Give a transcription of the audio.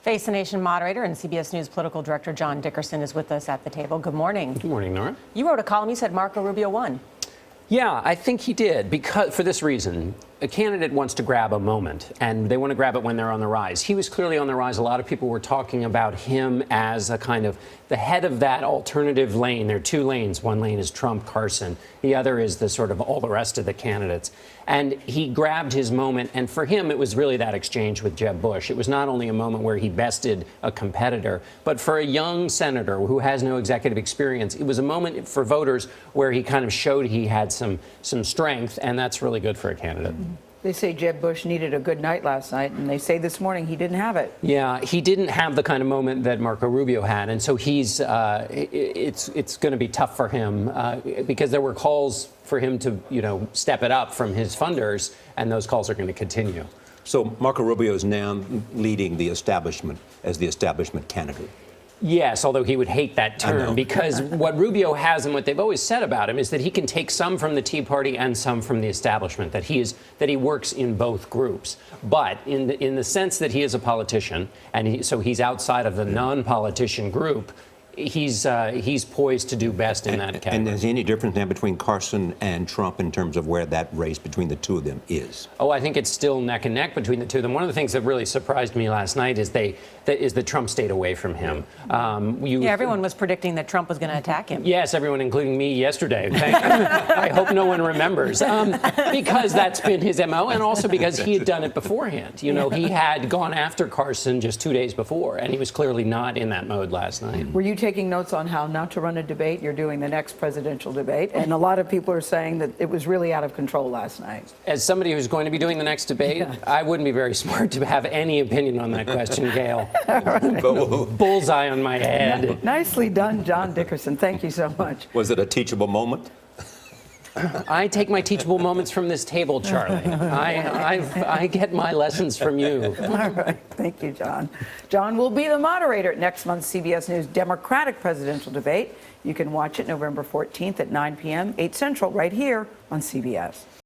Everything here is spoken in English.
Face the Nation moderator and CBS News political director John Dickerson is with us at the table. Good morning. Good morning, Nora. You wrote a column. You said Marco Rubio won. Yeah, I think he did, because for this reason. A candidate wants to grab a moment, and they want to grab it when they're on the rise. He was clearly on the rise. A lot of people were talking about him as a kind of the head of that alternative lane. There are two lanes. One lane is Trump, Carson. The other is the sort of all the rest of the candidates. And he grabbed his moment, and for him, it was really that exchange with Jeb Bush. It was not only a moment where he bested a competitor, but for a young senator who has no executive experience, it was a moment for voters where he kind of showed he had some strength, and that's really good for a candidate. They say Jeb Bush needed a good night last night, and they say this morning he didn't have it. Yeah, he didn't have the kind of moment that Marco Rubio had, and so he's it's going to be tough for him because there were calls for him to, step it up from his funders, and those calls are going to continue. So Marco Rubio is now leading the establishment as the establishment candidate. Yes, although he would hate that term, because what Rubio has and what they've always said about him is that he can take some from the Tea Party and some from the establishment, that he works in both groups. But in the sense that he is a politician, and so he's outside of the non-politician group, he's poised to do best in that category. And is there any difference now between Carson and Trump in terms of where that race between the two of them is? Oh, I think it's still neck and neck between the two of them. One of the things that really surprised me last night is that Trump stayed away from him. Everyone was predicting that Trump was going to attack him. Yes, everyone, including me yesterday. I hope no one remembers, because that's been his MO, and also because he had done it beforehand. He had gone after Carson just 2 days before, and he was clearly not in that mode last night. Were you taking notes on how not to run a debate? You're doing the next presidential debate, and a lot of people are saying that it was really out of control last night. As somebody who's going to be doing the next debate, I wouldn't be very smart to have any opinion on that question, Gail. Bullseye on my head. Nicely done, John Dickerson. Thank you so much. Was it a teachable moment? I take my teachable moments from this table, Charlie. I get my lessons from you. All right. Thank you, John. John will be the moderator at next month's CBS News Democratic presidential debate. You can watch it November 14th at 9 p.m., 8 Central, right here on CBS.